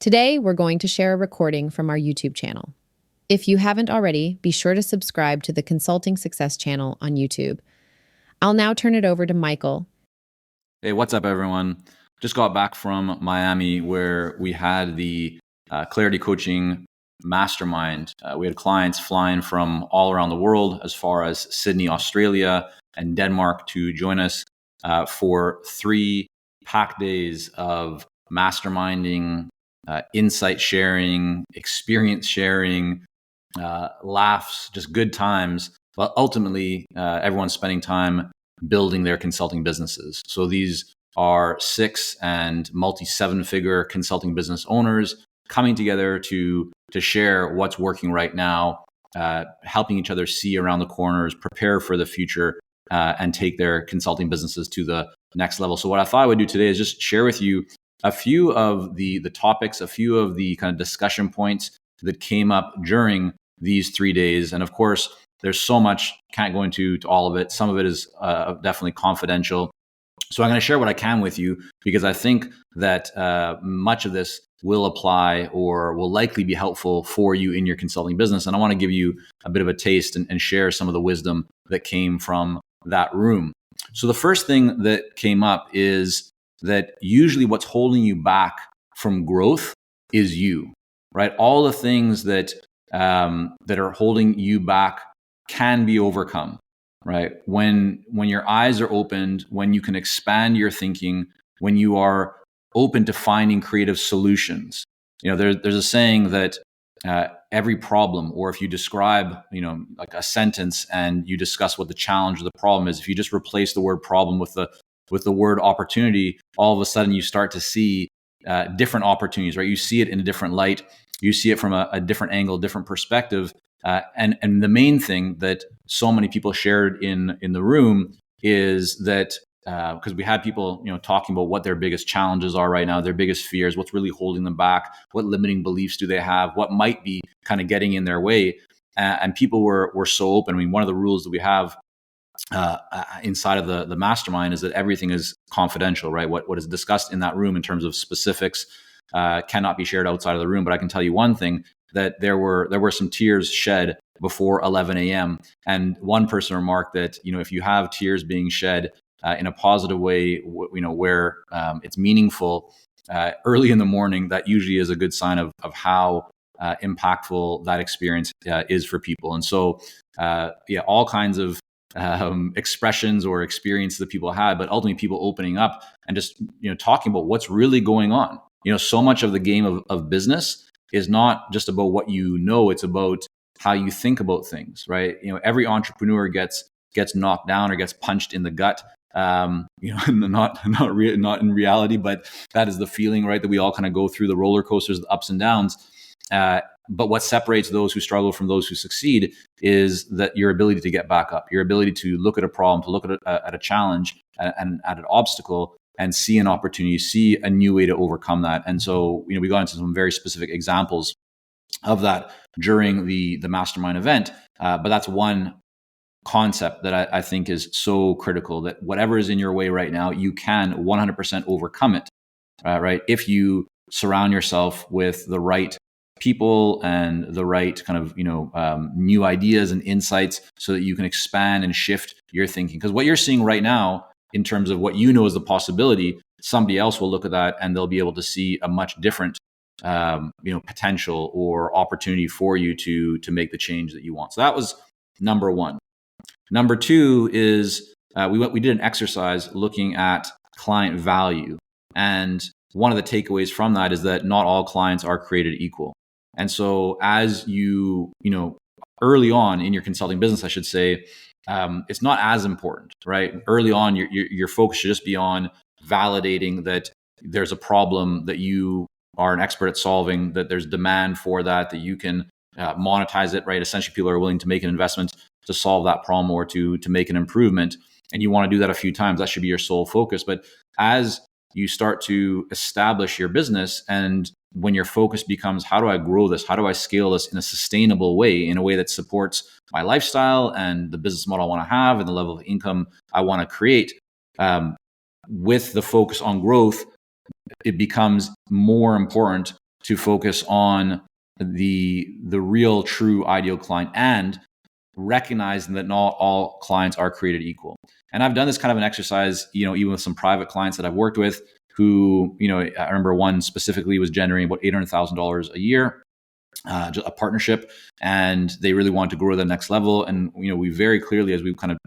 Today, we're going to share a recording from our YouTube channel. If you haven't already, be sure to subscribe to the Consulting Success channel on YouTube. I'll now turn it over to Michael. Hey, what's up, everyone? Just got back from Miami where we had the Clarity Coaching Mastermind. We had clients flying from all around the world, as far as Sydney, Australia, and Denmark, to join us for 3 packed days of masterminding, insight sharing, experience sharing, laughs, just good times. But ultimately, everyone's spending time building their consulting businesses. So these are 6 and multi 7-figure consulting business owners coming together to share what's working right now, helping each other see around the corners, prepare for the future, and take their consulting businesses to the next level. So what I thought I would do today is just share with you a few of the topics, a few of the kind of discussion points that came up during these 3 days. And of course, there's so much, can't go into all of it. Some of it is definitely confidential. So I'm going to share what I can with you, because I think that much of this will apply or will likely be helpful for you in your consulting business. And I want to give you a bit of a taste and share some of the wisdom that came from that room. So the first thing that came up is that usually what's holding you back from growth is you, right? All the things that are holding you back can be overcome, right? When your eyes are opened, when you can expand your thinking, when you are open to finding creative solutions. There's a saying that every problem, or if you describe, like a sentence and you discuss what the challenge or the problem is, if you just replace the word problem with the word opportunity, all of a sudden you start to see different opportunities, right? You see it in a different light. You see it from a different angle, different perspective. And the main thing that so many people shared in the room is that because we had people talking about what their biggest challenges are right now, their biggest fears, what's really holding them back, what limiting beliefs do they have, what might be kind of getting in their way, and people were so open. I mean, one of the rules that we have inside of the mastermind is that everything is confidential, right? What is discussed in that room in terms of specifics cannot be shared outside of the room. But I can tell you one thing, that there were some tears shed before 11 a.m. And one person remarked that, if you have tears being shed in a positive way, where it's meaningful early in the morning, that usually is a good sign of how impactful that experience is for people. And so, all kinds of expressions or experiences that people had, but ultimately people opening up and just, talking about what's really going on. So much of the game of business is not just about what it's about how you think about things, right? Every entrepreneur gets knocked down or gets punched in the gut. Not in reality, but that is the feeling, right? That we all kind of go through the roller coasters, the ups and downs. But what separates those who struggle from those who succeed is that your ability to get back up, your ability to look at a problem, to look at a challenge and at an obstacle, and see an opportunity, see a new way to overcome that. And so, we got into some very specific examples of that during the mastermind event. But that's one concept that I think is so critical, that whatever is in your way right now, you can 100% overcome it, right? If you surround yourself with the right people and the right kind of, new ideas and insights, so that you can expand and shift your thinking. Because what you're seeing right now, in terms of what is the possibility, somebody else will look at that and they'll be able to see a much different potential or opportunity for you to make the change that you want. So that was number one. Number two is we did an exercise looking at client value. And one of the takeaways from that is that not all clients are created equal. And so as early on in your consulting business, I should say, it's not as important, right? Early on, your focus should just be on validating that there's a problem that you are an expert at solving, that there's demand for that you can monetize it, right? Essentially, people are willing to make an investment to solve that problem or to make an improvement. And you want to do that a few times. That should be your sole focus. But as you start to establish your business, and when your focus becomes, how do I grow this? How do I scale this in a sustainable way, in a way that supports my lifestyle and the business model I want to have and the level of income I want to create? With the focus on growth, it becomes more important to focus on the real true ideal client and recognizing that not all clients are created equal. And I've done this kind of an exercise, even with some private clients that I've worked with who, I remember one specifically was generating about $800,000 a year, a partnership, and they really wanted to grow to the next level. And, we very clearly, as we kind of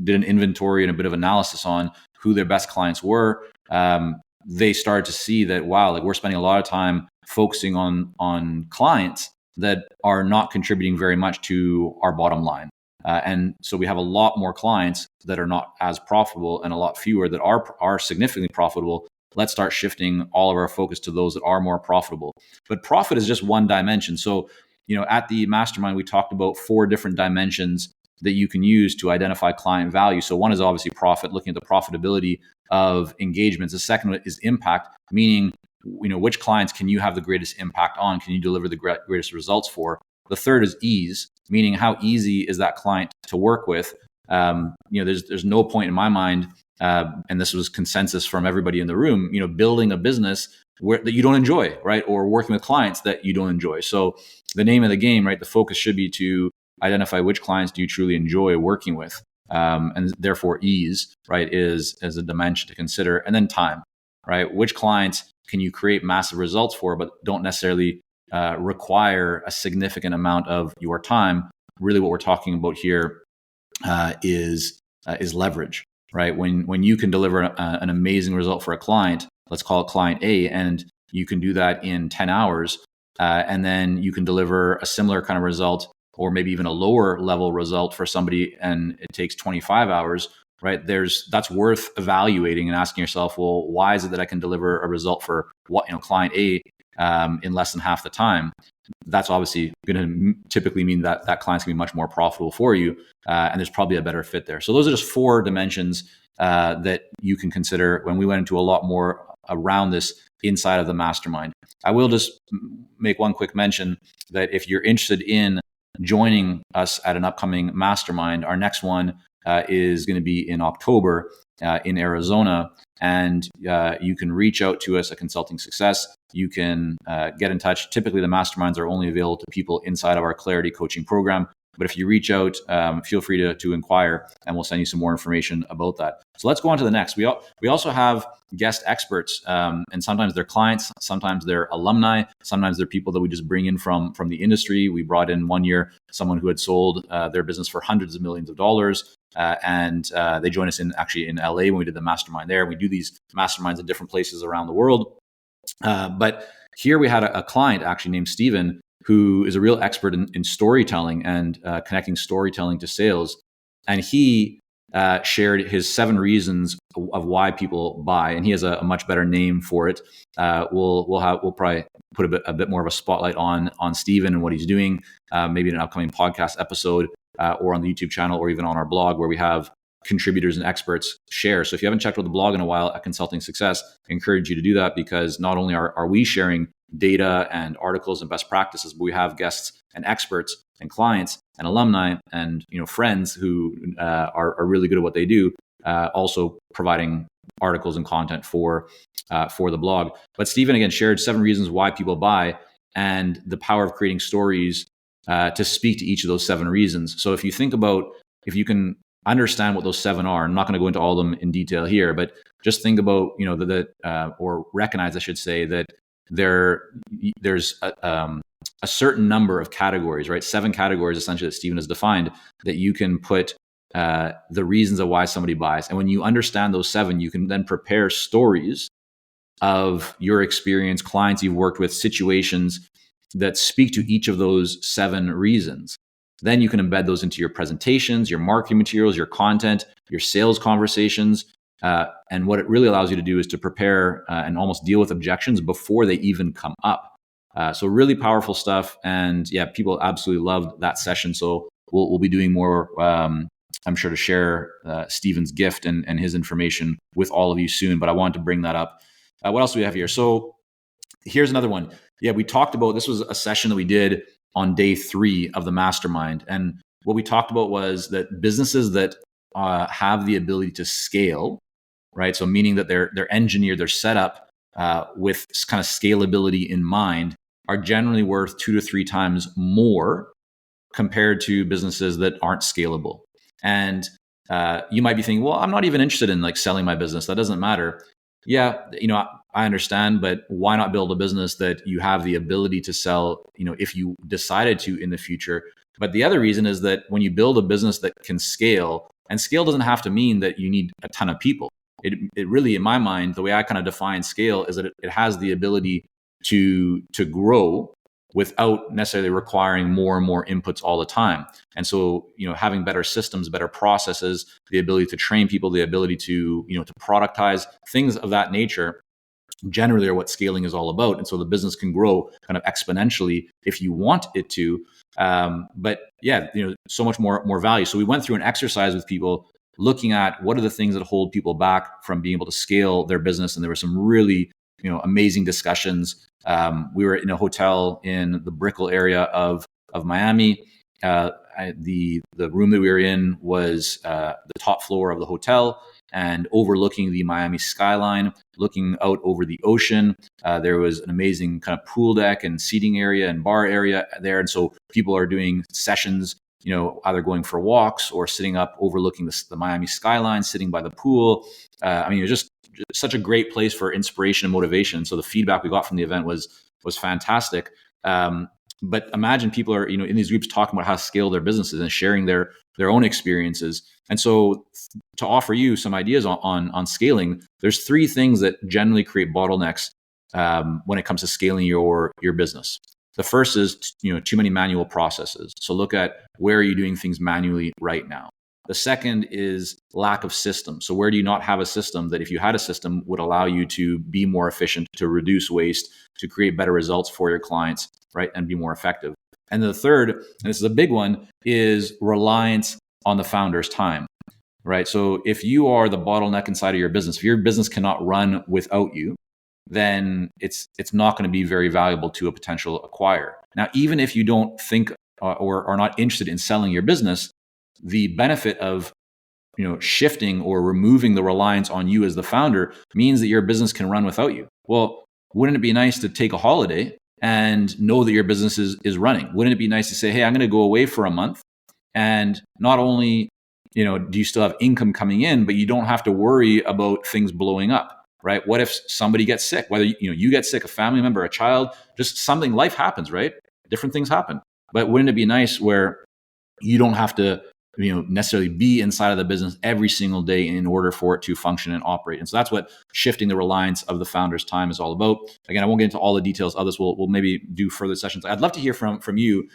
did an inventory and a bit of analysis on who their best clients were, they started to see that, wow, like we're spending a lot of time focusing on clients that are not contributing very much to our bottom line. And so we have a lot more clients that are not as profitable and a lot fewer that are significantly profitable. Let's start shifting all of our focus to those that are more profitable. But profit is just one dimension. So, at the Mastermind, we talked about 4 different dimensions that you can use to identify client value. So one is obviously profit, looking at the profitability of engagements. The second is impact, meaning, which clients can you have the greatest impact on? Can you deliver the greatest results for? The third is ease, meaning how easy is that client to work with? There's no point in my mind, and this was consensus from everybody in the room, building a business that you don't enjoy, right? Or working with clients that you don't enjoy. So the name of the game, right? The focus should be to identify which clients do you truly enjoy working with. And therefore ease, right, is as a dimension to consider. And then time, right? Which clients can you create massive results for, but don't necessarily require a significant amount of your time? Really what we're talking about here is leverage, right? When you can deliver an amazing result for a client, let's call it client A, and you can do that in 10 hours, and then you can deliver a similar kind of result or maybe even a lower level result for somebody and it takes 25 hours, right? That's worth evaluating and asking yourself, well, why is it that I can deliver a result for client A in less than half the time? That's obviously going to typically mean that client's going to be much more profitable for you, and there's probably a better fit there. So those are just 4 dimensions that you can consider when we went into a lot more around this inside of the Mastermind. I will just make one quick mention that if you're interested in joining us at an upcoming Mastermind, our next one is going to be in October in Arizona. And you can reach out to us at Consulting Success. You can get in touch. Typically, the Masterminds are only available to people inside of our Clarity coaching program. But if you reach out, feel free to inquire, and we'll send you some more information about that. So let's go on to the next. We also have guest experts, and sometimes they're clients, sometimes they're alumni, sometimes they're people that we just bring in from the industry. We brought in one year someone who had sold their business for hundreds of millions of dollars. And they joined us in LA when we did the Mastermind there. We do these Masterminds in different places around the world. But here we had a client actually named Steven, who is a real expert in storytelling and connecting storytelling to sales. And he shared his 7 reasons of why people buy. And he has a much better name for it. We'll probably put a bit more of a spotlight on Steven and what he's doing, maybe in an upcoming podcast episode, or on the YouTube channel, or even on our blog where we have contributors and experts share. So if you haven't checked out the blog in a while at Consulting Success, I encourage you to do that, because not only are we sharing data and articles and best practices, but we have guests and experts and clients and alumni and friends who are really good at what they do, also providing articles and content for the blog. But Stephen again shared 7 reasons why people buy and the power of creating stories to speak to each of those 7 reasons. So if you think about, if you can understand what those 7 are, I'm not going to go into all of them in detail here, but just think about, or recognize, I should say, that there's a certain number of categories, right? 7 categories essentially that Stephen has defined that you can put the reasons of why somebody buys. And when you understand those 7, you can then prepare stories of your experience, clients you've worked with, situations that speak to each of those 7 reasons. Then you can embed those into your presentations, your marketing materials, your content, your sales conversations. And what it really allows you to do is to prepare and almost deal with objections before they even come up. So really powerful stuff. And yeah, people absolutely loved that session. So we'll be doing more, I'm sure, to share Stephen's gift and his information with all of you soon. But I wanted to bring that up. What else do we have here? So here's another one. Yeah, we talked about, this was a session that we did on day 3 of the Mastermind. And what we talked about was that businesses that have the ability to scale, right? So meaning that they're engineered, they're set up with kind of scalability in mind, are generally worth 2 to 3 times more compared to businesses that aren't scalable. And you might be thinking, well, I'm not even interested in like selling my business. That doesn't matter. Yeah, I understand, but why not build a business that you have the ability to sell, if you decided to in the future? But the other reason is that when you build a business that can scale, and scale doesn't have to mean that you need a ton of people. It really, in my mind, the way I kind of define scale is that it has the ability to grow without necessarily requiring more and more inputs all the time. And so, having better systems, better processes, the ability to train people, the ability to, to productize, things of that nature generally are what scaling is all about. And so the business can grow kind of exponentially if you want it to. But yeah, so much more value. So we went through an exercise with people looking at what are the things that hold people back from being able to scale their business. And there were some really, amazing discussions. We were in a hotel in the Brickell area of Miami. The room that we were in was the top floor of the hotel and overlooking the Miami skyline, looking out over the ocean. There was an amazing kind of pool deck and seating area and bar area there. And so people are doing sessions, either going for walks or sitting up overlooking the Miami skyline, sitting by the pool. It was just such a great place for inspiration and motivation. So the feedback we got from the event was fantastic. But imagine people are, in these groups talking about how to scale their businesses and sharing their own experiences. And so to offer you some ideas on scaling, there's 3 things that generally create bottlenecks when it comes to scaling your business. The first is, too many manual processes. So look at where are you doing things manually right now. The second is lack of system. So where do you not have a system that if you had a system would allow you to be more efficient, to reduce waste, to create better results for your clients, right? And be more effective. And the third, and this is a big one, is reliance on the founder's time, right? So if you are the bottleneck inside of your business, if your business cannot run without you, then it's not going to be very valuable to a potential acquirer. Now, even if you don't think or are not interested in selling your business, the benefit of shifting or removing the reliance on you as the founder means that your business can run without you. Well, wouldn't it be nice to take a holiday and know that your business is running? Wouldn't it be nice to say, hey, I'm going to go away for a month, and not only do you still have income coming in, but you don't have to worry about things blowing up, right? What if somebody gets sick? Whether you get sick, a family member, a child, just something, life happens, right? Different things happen. But wouldn't it be nice where you don't have to necessarily be inside of the business every single day in order for it to function and operate? And so that's what shifting the reliance of the founder's time is all about. Again, I won't get into all the details of this. We'll maybe do further sessions. I'd love to hear from you.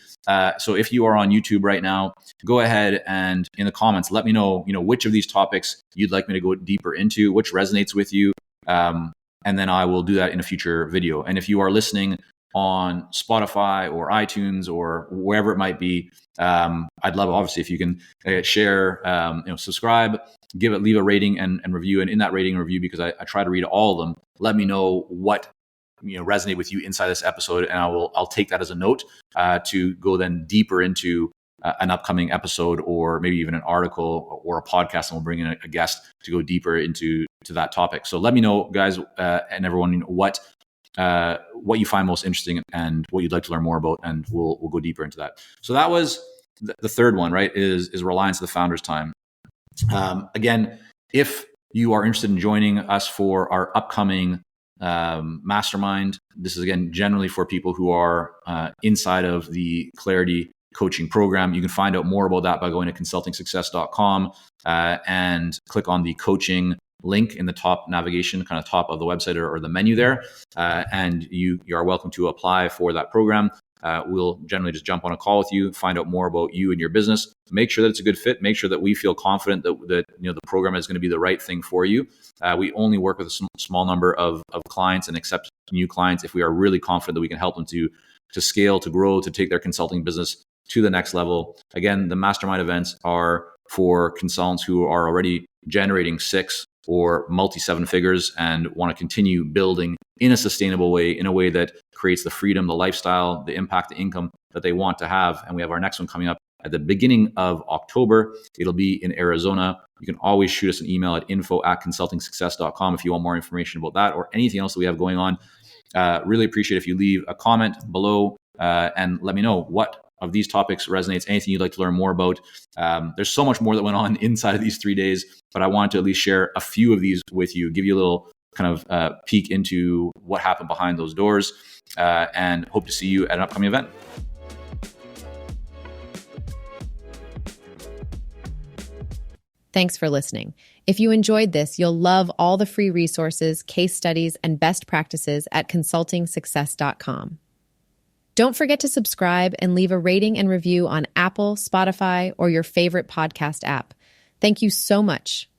So if you are on YouTube right now, go ahead and in the comments, let me know, which of these topics you'd like me to go deeper into, which resonates with you. And then I will do that in a future video. And if you are listening on Spotify or iTunes or wherever it might be, I'd love, obviously, if you can share, subscribe, leave a rating and review. And in that rating and review, because I try to read all of them, let me know what resonate with you inside this episode, and I'll take that as a note to go then deeper into an upcoming episode, or maybe even an article or a podcast, and we'll bring in a guest to go deeper into that topic. So let me know, guys, and everyone, what you find most interesting and what you'd like to learn more about, and we'll go deeper into that. So that was the third one, right? Is reliance of the founder's time. Again, if you are interested in joining us for our upcoming mastermind, this is again generally for people who are inside of the Clarity coaching program. You can find out more about that by going to consultingsuccess.com and click on the coaching link in the top navigation, kind of top of the website or the menu there. And you are welcome to apply for that program. We'll generally just jump on a call with you, find out more about you and your business, make sure that it's a good fit, make sure that we feel confident that the program is going to be the right thing for you. We only work with a small number of clients and accept new clients if we are really confident that we can help them to scale, to grow, to take their consulting business to the next level. Again, the mastermind events are for consultants who are already generating 6 or multi-7 figures and want to continue building in a sustainable way, in a way that creates the freedom, the lifestyle, the impact, the income that they want to have. And we have our next one coming up at the beginning of October. It'll be in Arizona. You can always shoot us an email at info@consultingsuccess.com if you want more information about that or anything else that we have going on. Really appreciate if you leave a comment below and let me know what of these topics resonates, anything you'd like to learn more about. There's so much more that went on inside of these 3 days, but I wanted to at least share a few of these with you, give you a little kind of peek into what happened behind those doors, and hope to see you at an upcoming event. Thanks for listening. If you enjoyed this, you'll love all the free resources, case studies, and best practices at consultingsuccess.com. Don't forget to subscribe and leave a rating and review on Apple, Spotify, or your favorite podcast app. Thank you so much.